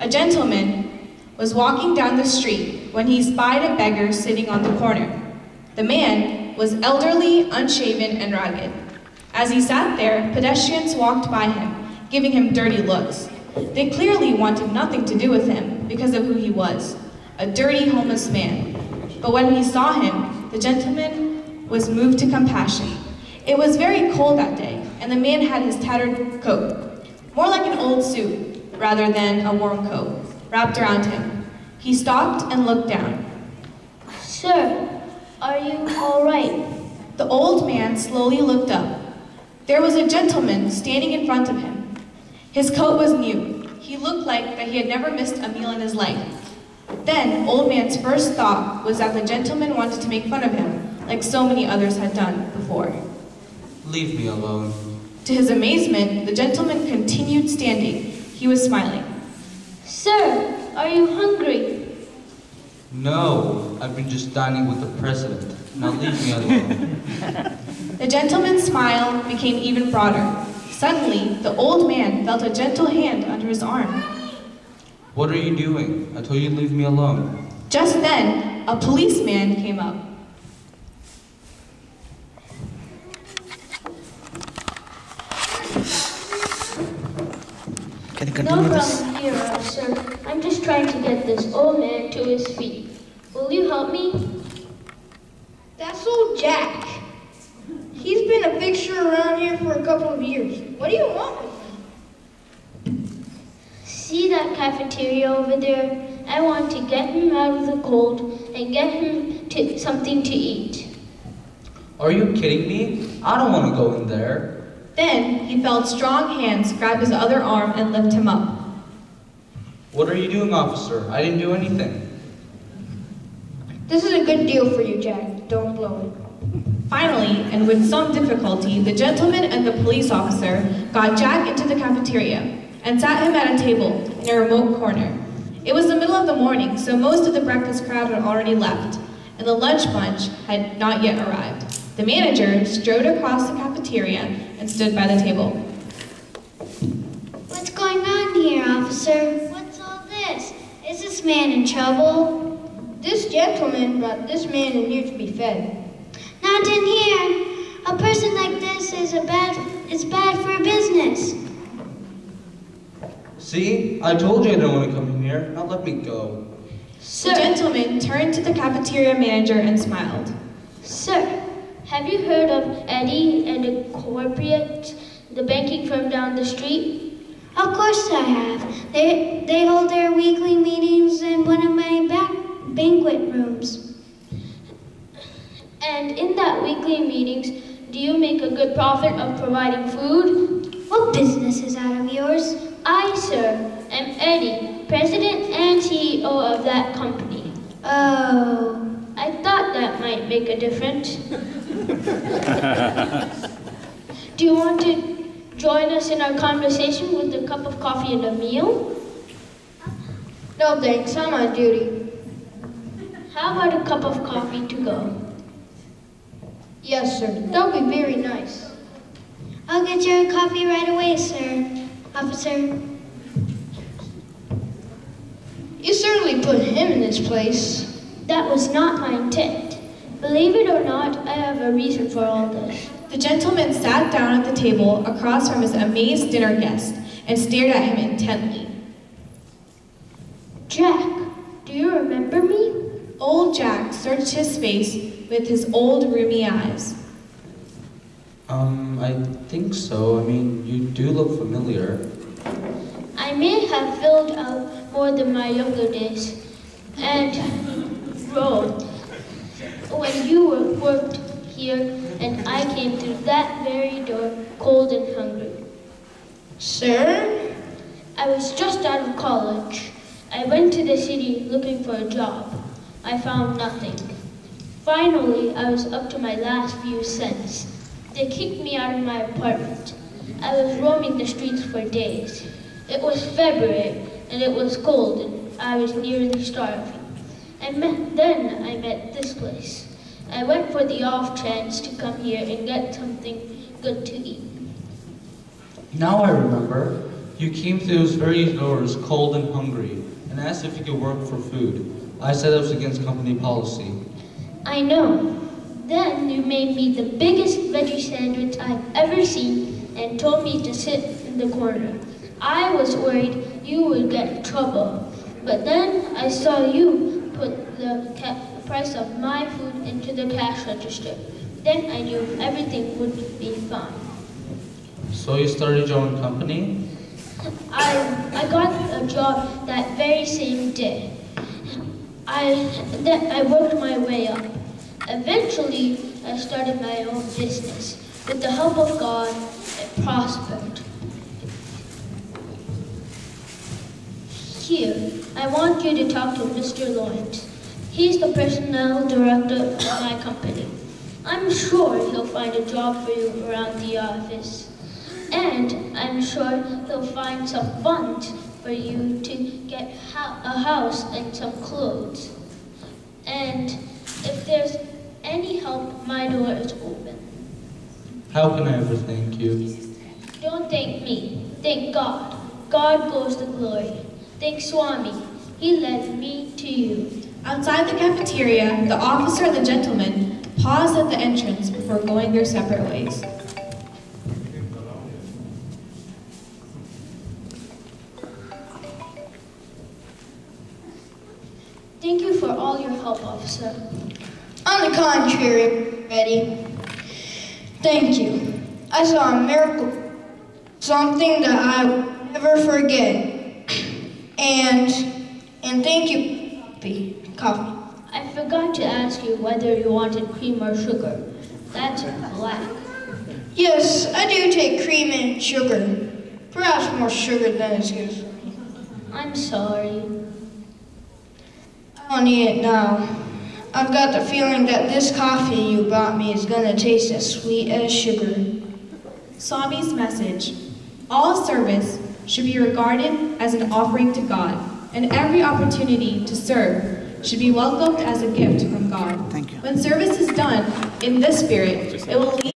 A gentleman was walking down the street when he spied a beggar sitting on the corner. The man was elderly, unshaven, and ragged. As he sat there, pedestrians walked by him, giving him dirty looks. They clearly wanted nothing to do with him because of who he was, a dirty homeless man. But when he saw him, the gentleman was moved to compassion. It was very cold that day, and the man had his tattered coat, more like an old suit rather than a warm coat, wrapped around him. He stopped and looked down. Sir, are you all right? The old man slowly looked up. There was a gentleman standing in front of him. His coat was new. He looked like that he had never missed a meal in his life. Then, old man's first thought was that the gentleman wanted to make fun of him, like so many others had done before. Leave me alone. To his amazement, the gentleman continued standing. He was smiling. Sir, are you hungry? No, I've been just dining with the president. Now leave me alone. The gentleman's smile became even broader. Suddenly, the old man felt a gentle hand under his arm. What are you doing? I told you to leave me alone. Just then, a policeman came up. No problem here, officer. I'm just trying to get this old man to his feet. Will you help me? That's old Jack. He's been a fixture around here for a couple of years. What do you want with him? See that cafeteria over there? I want to get him out of the cold and get him something to eat. Are you kidding me? I don't want to go in there. Then he felt strong hands grab his other arm and lift him up. What are you doing, officer? I didn't do anything. This is a good deal for you, Jack. Don't blow it. Finally, and with some difficulty, the gentleman and the police officer got Jack into the cafeteria and sat him at a table in a remote corner. It was the middle of the morning, so most of the breakfast crowd had already left, and the lunch bunch had not yet arrived. The manager strode across the cafeteria and stood by the table. What's going on here, officer? What's all this? Is this man in trouble? This gentleman brought this man in here to be fed. Not in here. A person like this is bad for business. See? I told you I didn't want to come in here. Now let me go. The gentleman turned to the cafeteria manager and smiled. Sir, have you heard of Eddie and Incorporate, the banking firm down the street? Of course I have. They hold their weekly meetings in one of my banquet rooms. And in that weekly meetings, do you make a good profit of providing food? What business is that of yours? I, sir, am Eddie, president and CEO of that company. Oh. I thought that might make a difference. Do you want to join us in our conversation with a cup of coffee and a meal? No thanks, I'm on duty. How about a cup of coffee to go? Yes, sir. That would be very nice. I'll get you a coffee right away, sir. Officer. You certainly put him in his place. That was not my intent. Believe it or not, I have a reason for all this. The gentleman sat down at the table across from his amazed dinner guest and stared at him intently. Jack, do you remember me? Old Jack searched his face with his old roomy eyes. I think so. I mean, you do look familiar. I may have filled out more than my younger days. And, bro, when you worked here and I came through that very door, cold and hungry. Sir? I was just out of college. I went to the city looking for a job. I found nothing. Finally, I was up to my last few cents. They kicked me out of my apartment. I was roaming the streets for days. It was February, and it was cold, and I was nearly starving. Then I met this place. I went for the off chance to come here and get something good to eat. Now I remember. You came to those very doors cold and hungry and asked if you could work for food. I said it was against company policy. I know. Then you made me the biggest veggie sandwich I've ever seen and told me to sit in the corner. I was worried you would get in trouble. But then I saw you put the price of my food into the cash register. Then I knew everything would be fine. So you started your own company? I got a job that very same day. I worked my way up. Eventually, I started my own business. With the help of God, it prospered. Here, I want you to talk to Mr. Lawrence. He's the personnel director of my company. I'm sure he'll find a job for you around the office. And I'm sure he'll find some funds for you to get a house and some clothes. And if there's any help, my door is open. How can I ever thank you? Don't thank me. Thank God. God goes the glory. Thank Swami. He led me to you. Outside the cafeteria, the officer and the gentleman paused at the entrance before going their separate ways. Thank you for all your help, officer. On the contrary, Betty, thank you. I saw a miracle, something that I will never forget. And thank you, coffee. I forgot to ask you whether you wanted cream or sugar. That's black. Yes, I do take cream and sugar. Perhaps more sugar than is good for me. I'm sorry. I don't need it now. I've got the feeling that this coffee you brought me is going to taste as sweet as sugar. Swami's message: all service should be regarded as an offering to God, and every opportunity to serve should be welcomed as a gift from God. Thank you. When service is done in this spirit, it will lead